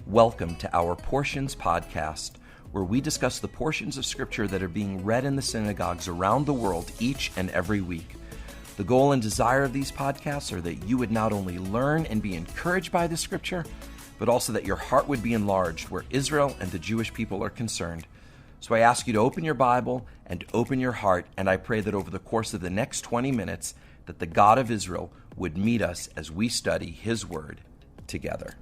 Welcome to our Portions podcast, where we discuss the portions of Scripture that are being read in the synagogues around the world each and every week. The goal and desire of these podcasts are that you would not only learn and be encouraged by the Scripture, but also that your heart would be enlarged where Israel and the Jewish people are concerned. So I ask you to open your Bible and open your heart, and I pray that over the course of the next 20 minutes, that the God of Israel would meet us as we study His Word together.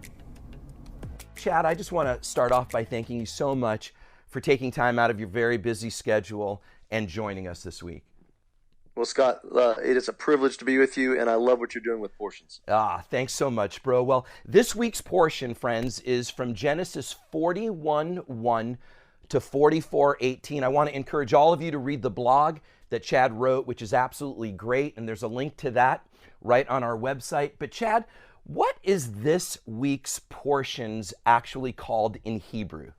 Chad, I just want to start off by thanking you so much for taking time out of your very busy schedule and joining us this week. Well, Scott, it is a privilege to be with you, and I love what you're doing with Portions. Thanks so much, bro. Well, this week's portion, friends, is from Genesis 41:1 to 44:18. I want to encourage all of you to read the blog that Chad wrote, which is absolutely great, and there's a link to that right on our website. But Chad, what is this week's portions actually called in Hebrew?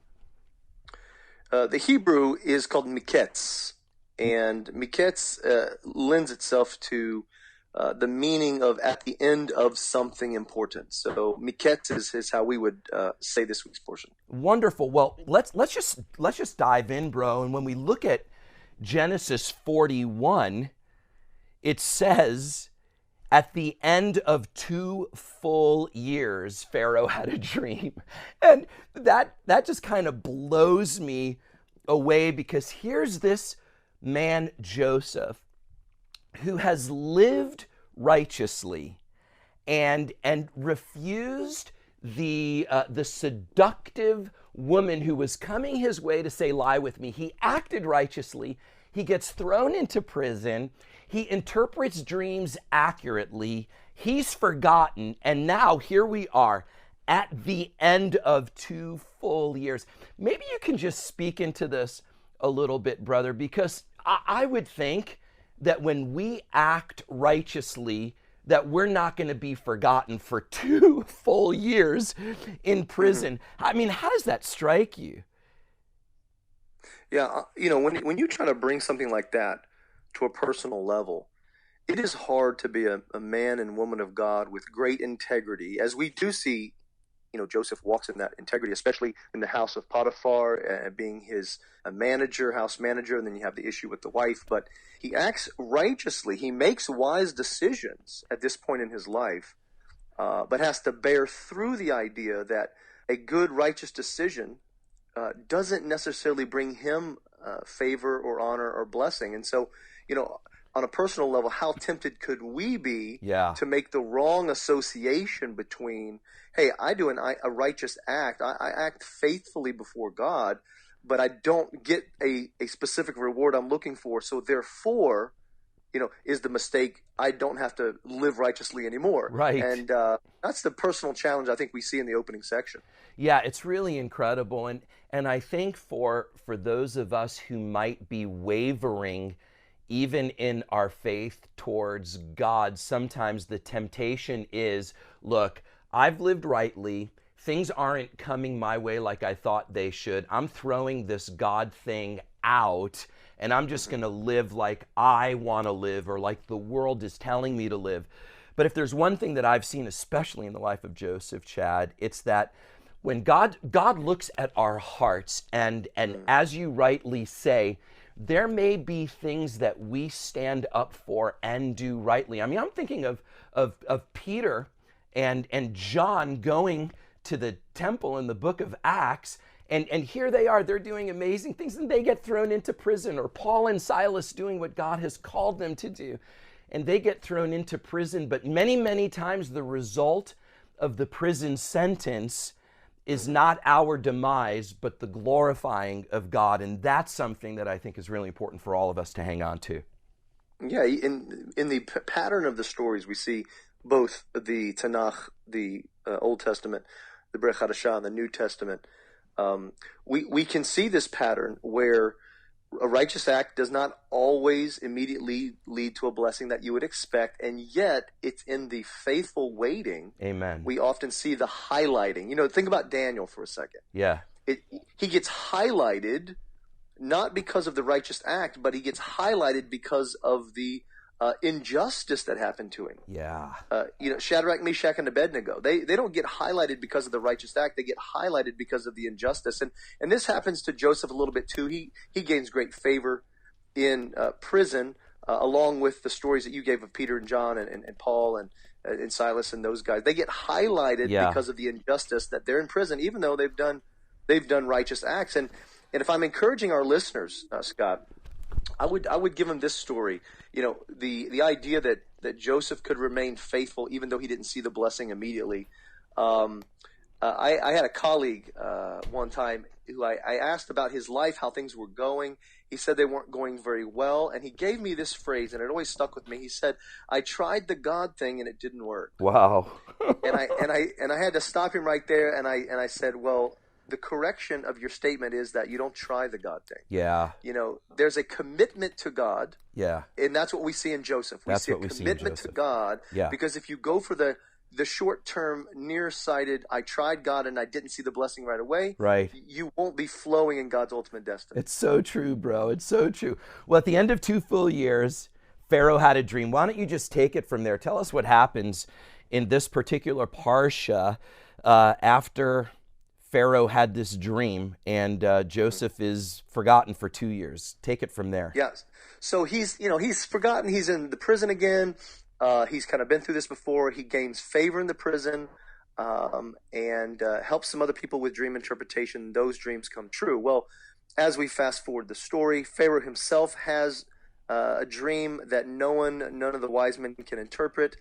The Hebrew is called miketz, and miketz lends itself to the meaning of at the end of something important. So miketz is how we would say this week's portion. Wonderful. Well, let's just dive in, bro. And when we look at Genesis 41, it says, at the end of 2 full years, Pharaoh had a dream. And that just kind of blows me away, because here's this man, Joseph, who has lived righteously and refused the seductive woman who was coming his way to say, lie with me. He acted righteously. He gets thrown into prison. He interprets dreams accurately. He's forgotten. And now here we are at the end of 2 full years. Maybe you can just speak into this a little bit, brother, because I would think that when we act righteously, that we're not going to be forgotten for 2 full years in prison. I mean, how does that strike you? Yeah, when you try to bring something like that to a personal level, it is hard to be a man and woman of God with great integrity, as we do see, Joseph walks in that integrity, especially in the house of Potiphar, being his house manager, and then you have the issue with the wife. But he acts righteously. He makes wise decisions at this point in his life, but has to bear through the idea that a good, righteous decision doesn't necessarily bring him favor or honor or blessing. And so, on a personal level, how tempted could we be to make the wrong association between, hey, I do a righteous act, I act faithfully before God, but I don't get a specific reward I'm looking for, so therefore, is the mistake, I don't have to live righteously anymore. Right. And that's the personal challenge I think we see in the opening section. Yeah, it's really incredible. And I think for those of us who might be wavering even in our faith towards God, sometimes the temptation is, look, I've lived rightly. Things aren't coming my way like I thought they should. I'm throwing this God thing out, and I'm just going to live like I want to live, or like the world is telling me to live. But if there's one thing that I've seen, especially in the life of Joseph, Chad, it's that when God looks at our hearts, and as you rightly say, there may be things that we stand up for and do rightly. I mean, I'm thinking of Peter and John going to the temple in the book of Acts, and here they are, they're doing amazing things, and they get thrown into prison. Or Paul and Silas doing what God has called them to do, and they get thrown into prison. But many, many times the result of the prison sentence is not our demise, but the glorifying of God. And that's something that I think is really important for all of us to hang on to. Yeah, in the pattern of the stories, we see both the Tanakh, the Old Testament, the Brit Hadashah, and the New Testament. We can see this pattern where a righteous act does not always immediately lead to a blessing that you would expect, and yet it's in the faithful waiting. Amen. We often see the highlighting. Think about Daniel for a second. Yeah. He gets highlighted not because of the righteous act, but he gets highlighted because of the injustice that happened to him. Yeah. Shadrach, Meshach, and Abednego. They don't get highlighted because of the righteous act. They get highlighted because of the injustice. And this happens to Joseph a little bit too. He gains great favor in prison, along with the stories that you gave of Peter and John and Paul and Silas and those guys. They get highlighted because of the injustice that they're in prison, even though they've done righteous acts. And if I'm encouraging our listeners, Scott, I would give them this story. The idea that Joseph could remain faithful even though he didn't see the blessing immediately. I had a colleague one time who I asked about his life, how things were going. He said they weren't going very well, and he gave me this phrase, and it always stuck with me. He said, "I tried the God thing, and it didn't work." Wow. and I had to stop him right there, and I said, "Well, the correction of your statement is that you don't try the God thing." Yeah. There's a commitment to God. Yeah. And that's what we see in Joseph. We see a commitment to God. Yeah. Because if you go for the short-term, nearsighted, I tried God and I didn't see the blessing right away, right, you won't be flowing in God's ultimate destiny. It's so true, bro. It's so true. Well, at the end of 2 full years, Pharaoh had a dream. Why don't you just take it from there? Tell us what happens in this particular parsha after Pharaoh had this dream and Joseph is forgotten for 2 years. Take it from there. Yes. So he's forgotten. He's in the prison again. He's kind of been through this before. He gains favor in the prison and helps some other people with dream interpretation. Those dreams come true. Well, as we fast forward the story, Pharaoh himself has a dream that none of the wise men can interpret.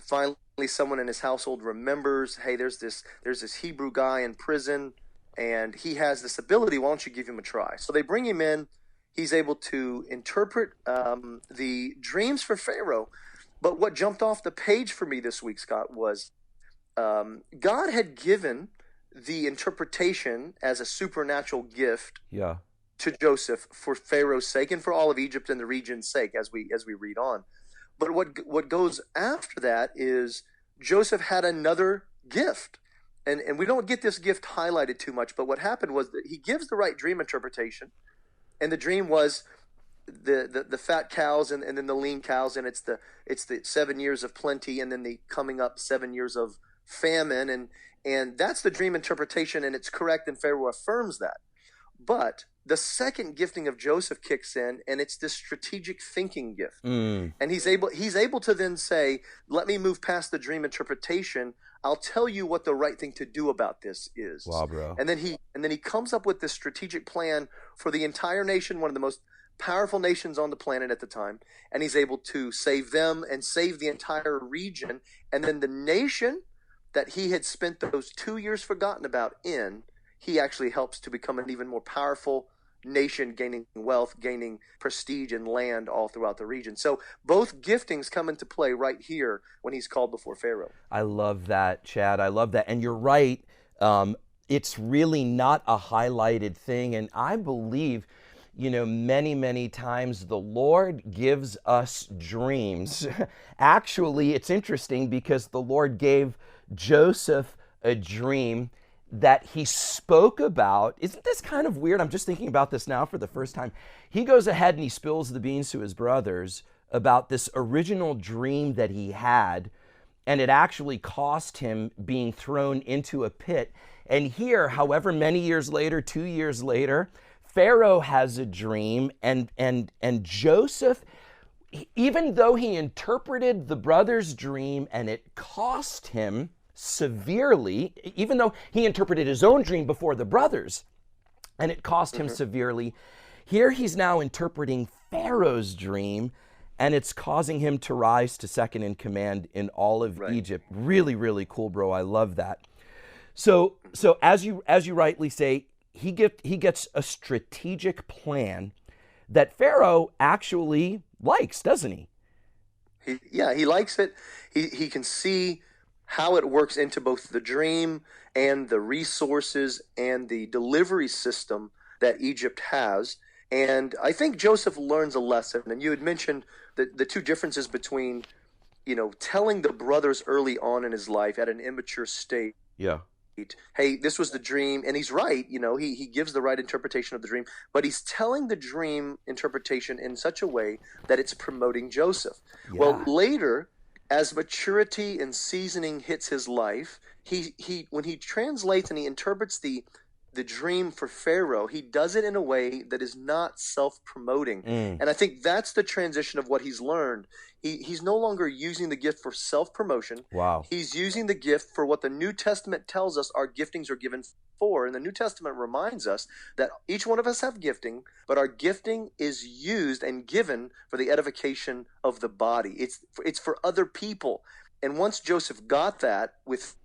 Finally, someone in his household remembers, hey, there's this Hebrew guy in prison, and he has this ability. Why don't you give him a try? So they bring him in. He's able to interpret the dreams for Pharaoh. But what jumped off the page for me this week, Scott, was God had given the interpretation as a supernatural gift to Joseph for Pharaoh's sake and for all of Egypt and the region's sake, as we read on. But what goes after that is Joseph had another gift. And we don't get this gift highlighted too much, but what happened was that he gives the right dream interpretation, and the dream was the fat cows and then the lean cows, and it's the 7 years of plenty and then the coming up 7 years of famine, and that's the dream interpretation, and it's correct, and Pharaoh affirms that. But the second gifting of Joseph kicks in, and it's this strategic thinking gift. And he's able to then say, let me move past the dream interpretation. I'll tell you what the right thing to do about this is. Wow, bro. And then he comes up with this strategic plan for the entire nation, one of the most powerful nations on the planet at the time, and he's able to save them and save the entire region. And then the nation that he had spent those 2 years forgotten about he actually helps to become an even more powerful nation, gaining wealth, gaining prestige and land all throughout the region. So both giftings come into play right here when he's called before Pharaoh. I love that, Chad. I love that. And you're right. It's really not a highlighted thing. And I believe, many, many times the Lord gives us dreams. Actually, it's interesting because the Lord gave Joseph a dream that he spoke about. Isn't this kind of weird? I'm just thinking about this now for the first time. He goes ahead and he spills the beans to his brothers about this original dream that he had, and it actually cost him being thrown into a pit. And here, however many years later, 2 years later, Pharaoh has a dream, and Joseph, even though he interpreted the brothers' dream and it cost him severely, even though he interpreted his own dream before the brothers and it cost him severely, here he's now interpreting Pharaoh's dream, and it's causing him to rise to second in command in all of Egypt. Really, really cool, bro. I love that. So as you rightly say, he gets a strategic plan that Pharaoh actually likes, doesn't he? He likes it. He can see how it works into both the dream and the resources and the delivery system that Egypt has. And I think Joseph learns a lesson. And you had mentioned the two differences between, telling the brothers early on in his life at an immature state. Yeah. hey, this was the dream, and he's right. He gives the right interpretation of the dream, but he's telling the dream interpretation in such a way that it's promoting Joseph. Well, Yeah. later, as maturity and seasoning hits his life, he when he translates and he interprets the dream for Pharaoh, he does it in a way that is not self-promoting. Mm. And I think that's the transition of what he's learned. He's no longer using the gift for self-promotion. Wow. He's using the gift for what the New Testament tells us our giftings are given for. And the New Testament reminds us that each one of us have gifting, but our gifting is used and given for the edification of the body. It's for other people. And once Joseph got that with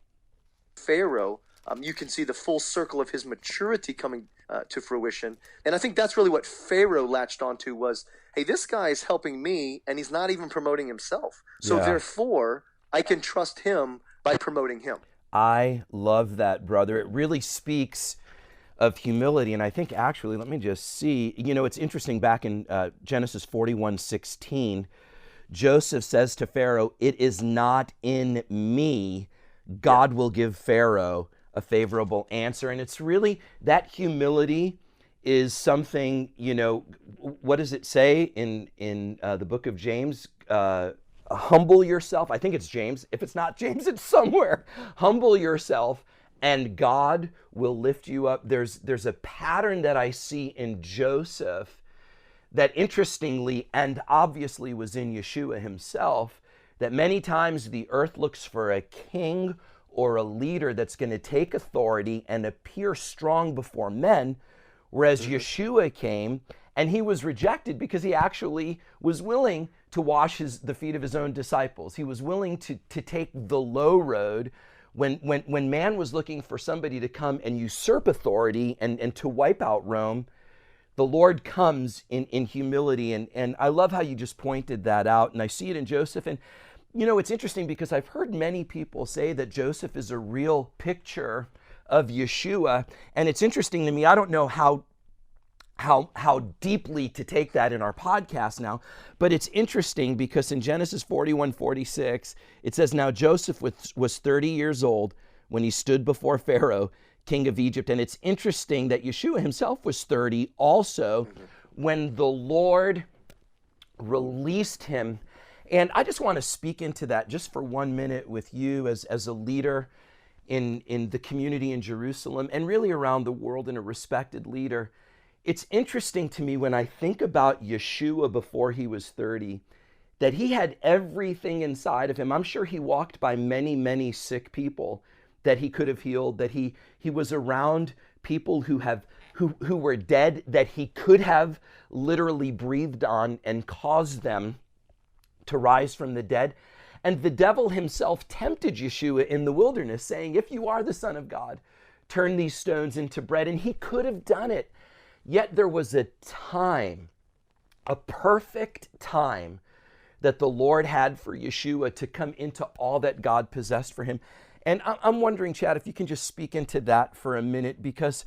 Pharaoh, you can see the full circle of his maturity coming to fruition. And I think that's really what Pharaoh latched onto was, hey, this guy is helping me, and he's not even promoting himself. So Yeah. therefore, I can trust him by promoting him. I love that, brother. It really speaks of humility. And I think actually, let me just see, it's interesting back in Genesis 41:16, Joseph says to Pharaoh, "It is not in me. God will give Pharaoh a favorable answer." And it's really that humility is something, what does it say in the book of James? Humble yourself. I think it's James. If it's not James, it's somewhere. Humble yourself and God will lift you up. There's a pattern that I see in Joseph that interestingly and obviously was in Yeshua himself, that many times the earth looks for a king or a leader that's going to take authority and appear strong before men, whereas Yeshua came and he was rejected because he actually was willing to wash the feet of his own disciples. He was willing to take the low road when man was looking for somebody to come and usurp authority and to wipe out Rome. The Lord comes in humility, and I love how you just pointed that out, and I see it in Joseph. And it's interesting because I've heard many people say that Joseph is a real picture of Yeshua, and it's interesting to me. I don't know how deeply to take that in our podcast now, but it's interesting because in Genesis 41:46, it says, "Now Joseph was 30 years old when he stood before Pharaoh, king of Egypt." And it's interesting that Yeshua himself was 30 also when the Lord released him. And I just want to speak into that just for 1 minute with you as a leader in the community in Jerusalem and really around the world and a respected leader. It's interesting to me when I think about Yeshua before he was 30, that he had everything inside of him. I'm sure he walked by many, many sick people that he could have healed, that he was around people who were dead, that he could have literally breathed on and caused them to rise from the dead. And the devil himself tempted Yeshua in the wilderness, saying, "If you are the Son of God, turn these stones into bread." And he could have done it. Yet there was a time, a perfect time, that the Lord had for Yeshua to come into all that God possessed for him. And I'm wondering, Chad, if you can just speak into that for a minute, because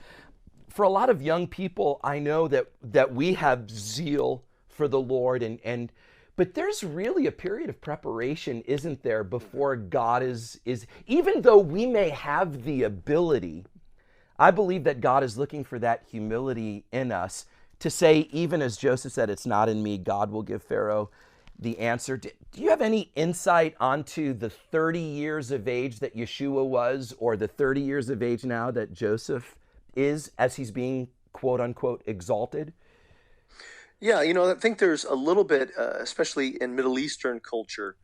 for a lot of young people, I know that we have zeal for the Lord, but there's really a period of preparation, isn't there, before God is even though we may have the ability, I believe that God is looking for that humility in us to say, even as Joseph said, "It's not in me, God will give Pharaoh the answer." Do you have any insight onto the 30 years of age that Yeshua was, or the 30 years of age now that Joseph is, as he's being quote unquote exalted? Yeah, I think there's a little bit, especially in Middle Eastern culture,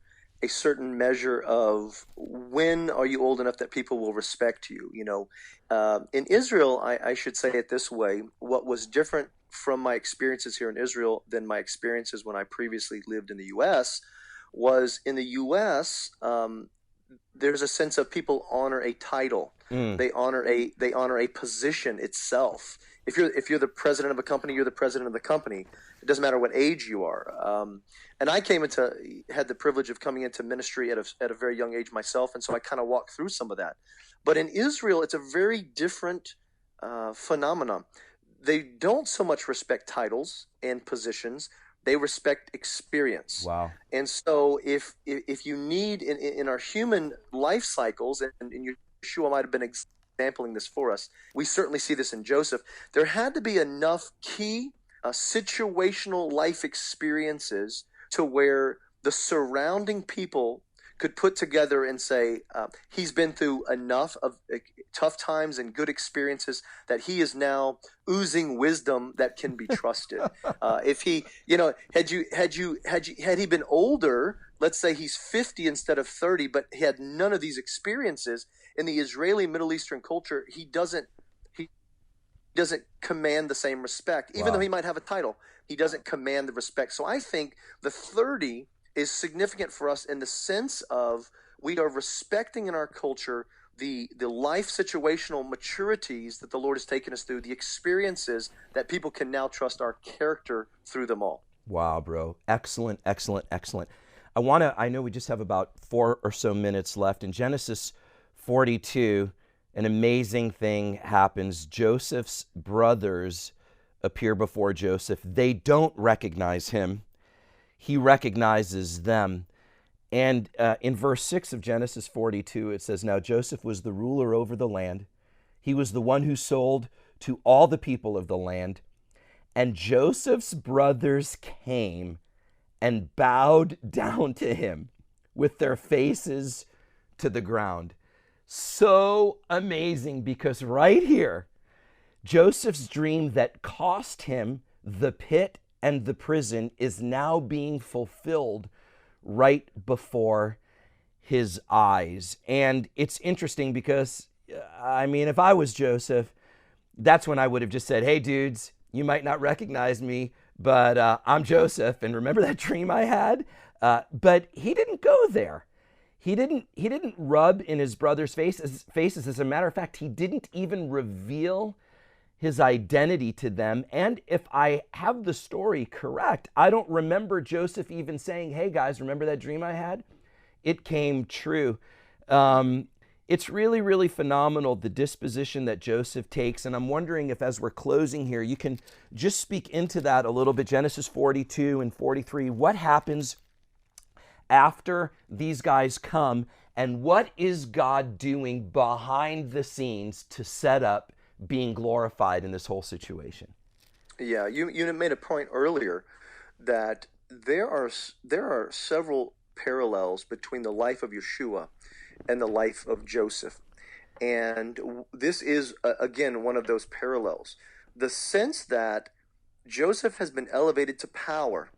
a certain measure of when are you old enough that people will respect you. In Israel, I should say it this way: what was different from my experiences here in Israel than my experiences when I previously lived in the U.S. was in the U.S. There's a sense of people honor a title. Mm. They honor a position itself. If you're the president of a company, you're the president of the company. It doesn't matter what age you are. And I had the privilege of coming into ministry at a very young age myself, and so I kind of walked through some of that. But in Israel, it's a very different phenomenon. They don't so much respect titles and positions; they respect experience. Wow. And so, if you need in our human life cycles, and Yeshua might have been sampling this for us. We certainly see this in Joseph. There had to be enough key situational life experiences to where the surrounding people could put together and say, he's been through enough of tough times and good experiences that he is now oozing wisdom that can be trusted. If he, had he been older, let's say he's 50 instead of 30, but he had none of these experiences in the Israeli Middle Eastern culture, he doesn't command the same respect, even though he might have a title. He doesn't command the respect. So I think the 30 is significant for us in the sense of we are respecting in our culture the life situational maturities that the Lord has taken us through, the experiences that people can now trust our character through them all. Wow, bro. Excellent, excellent, excellent. I know we just have about 4 or so minutes left. In Genesis 42, an amazing thing happens. Joseph's brothers appear before Joseph. They don't recognize him. He recognizes them. And in verse 6 of Genesis 42, it says, "Now Joseph was the ruler over the land. He was the one who sold to all the people of the land. And Joseph's brothers came and bowed down to him with their faces to the ground." So amazing, because right here, Joseph's dream that cost him the pit and the prison is now being fulfilled right before his eyes. And it's interesting because, if I was Joseph, that's when I would have just said, "Hey, dudes, you might not recognize me, but I'm Joseph, and remember that dream I had?" But he didn't go there. He didn't rub in his brother's faces. As a matter of fact, he didn't even reveal his identity to them. And if I have the story correct, I don't remember Joseph even saying, "Hey guys, remember that dream I had?" It came true. It's really, really phenomenal, the disposition that Joseph takes. And I'm wondering if, as we're closing here, you can just speak into that a little bit. Genesis 42 and 43, what happens after these guys come, and what is God doing behind the scenes to set up being glorified in this whole situation? Yeah, you made a point earlier that there are several parallels between the life of Yeshua and the life of Joseph. And this is, again, one of those parallels. The sense that Joseph has been elevated to power,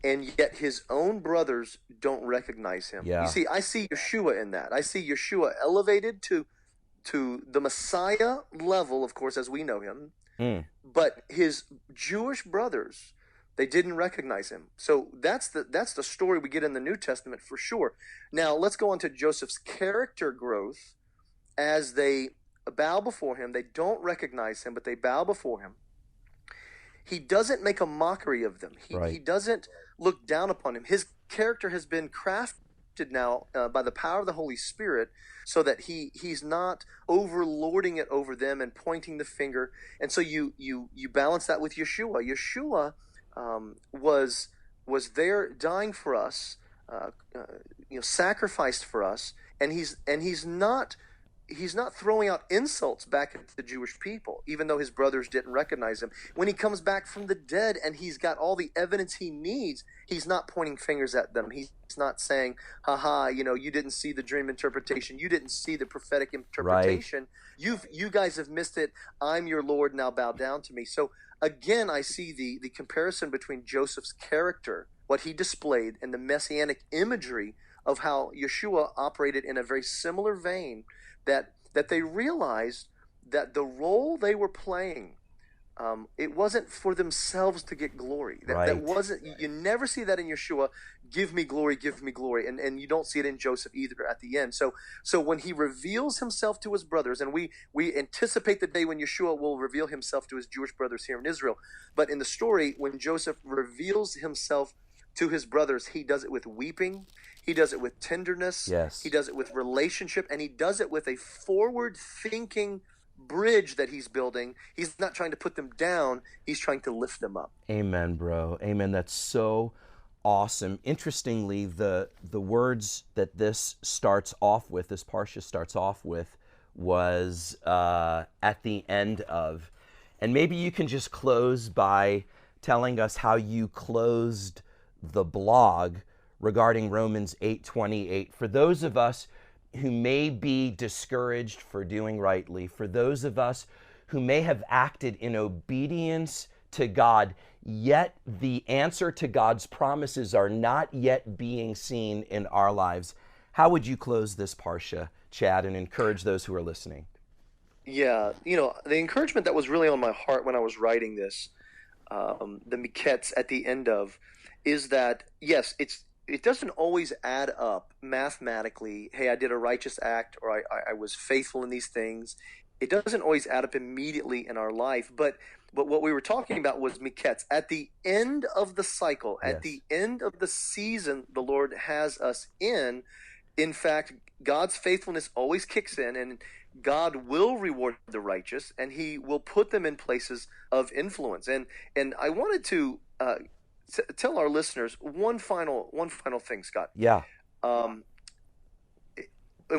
and yet his own brothers don't recognize him. Yeah. You see, I see Yeshua in that. I see Yeshua elevated to the Messiah level, of course, as we know him. But his Jewish brothers, they didn't recognize him. So that's the story we get in the New Testament for sure. Now let's go on to Joseph's character growth as they bow before him. They don't recognize him, but they bow before him. He doesn't make a mockery of them. He doesn't look down upon him. His character has been crafted now by the power of the Holy Spirit, so that he's not overlording it over them and pointing the finger. And so you balance that with Yeshua. Yeshua was there dying for us, sacrificed for us, and he's not throwing out insults back at the Jewish people, even though his brothers didn't recognize him. When he comes back from the dead and he's got all the evidence he needs, he's not pointing fingers at them. He's not saying, "Haha, you didn't see the dream interpretation. You didn't see the prophetic interpretation. Right. You guys have missed it. I'm your Lord, now bow down to me." So again, I see the comparison between Joseph's character, what he displayed, and the messianic imagery of how Yeshua operated in a very similar vein, that they realized that the role they were playing, it wasn't for themselves to get glory. That wasn't. You never see that in Yeshua. Give me glory, and you don't see it in Joseph either at the end. So when he reveals himself to his brothers, and we anticipate the day when Yeshua will reveal himself to his Jewish brothers here in Israel. But in the story, when Joseph reveals himself to his brothers, he does it with weeping. He does it with tenderness. Yes. He does it with relationship, and he does it with a forward-thinking bridge that he's building. He's not trying to put them down. He's trying to lift them up. Amen, bro. Amen. That's so awesome. Interestingly, the words that this parsha starts off with, was at the end of. And maybe you can just close by telling us how you closed the blog regarding Romans 8:28. For those of us who may be discouraged for doing rightly, for those of us who may have acted in obedience to God, yet the answer to God's promises are not yet being seen in our lives. How would you close this Parsha, Chad, and encourage those who are listening? Yeah, the encouragement that was really on my heart when I was writing this, the miketz at the end of, is that, yes, it doesn't always add up mathematically. Hey, I did a righteous act, or I was faithful in these things. It doesn't always add up immediately in our life, but what we were talking about was miketz. At the end of the cycle, Yes. at the end of the season the Lord has us in fact, God's faithfulness always kicks in, and God will reward the righteous, and he will put them in places of influence. And I wanted to tell our listeners one final thing, Scott. Yeah. And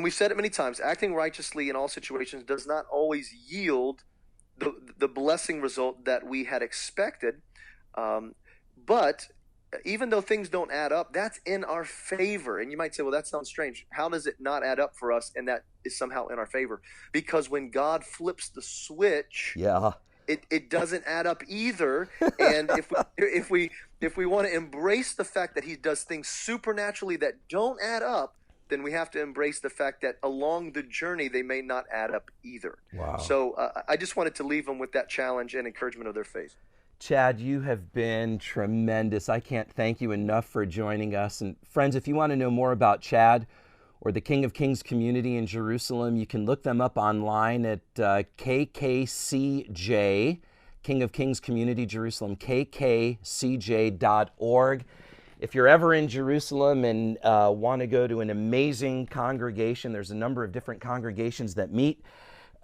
we've said it many times, acting righteously in all situations does not always yield the blessing result that we had expected. But even though things don't add up, that's in our favor. And you might say, well, that sounds strange. How does it not add up for us and that is somehow in our favor? Because when God flips the switch, Yeah. it doesn't add up either. And if we want to embrace the fact that he does things supernaturally that don't add up, then we have to embrace the fact that along the journey, they may not add up either. Wow. So I just wanted to leave them with that challenge and encouragement of their faith. Chad, you have been tremendous. I can't thank you enough for joining us. And friends, if you want to know more about Chad or the King of Kings community in Jerusalem, you can look them up online at KKCJ, King of Kings Community Jerusalem, kkcj.org. If you're ever in Jerusalem and want to go to an amazing congregation, there's a number of different congregations that meet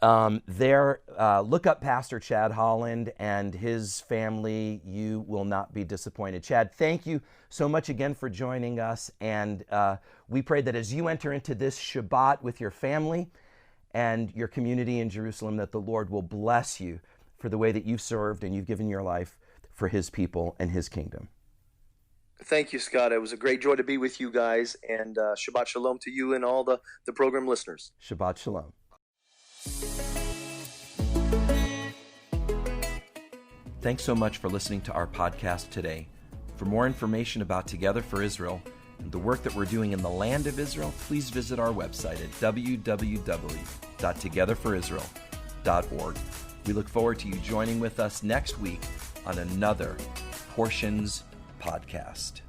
there. Look up Pastor Chad Holland and his family. You will not be disappointed. Chad, thank you so much again for joining us. And we pray that as you enter into this Shabbat with your family and your community in Jerusalem, that the Lord will bless you for the way that you've served and you've given your life for his people and his kingdom. Thank you, Scott. It was a great joy to be with you guys, and Shabbat Shalom to you and all the program listeners. Shabbat Shalom. Thanks so much for listening to our podcast today. For more information about Together for Israel and the work that we're doing in the land of Israel, please visit our website at www.togetherforisrael.org. We look forward to you joining with us next week on another Portions podcast.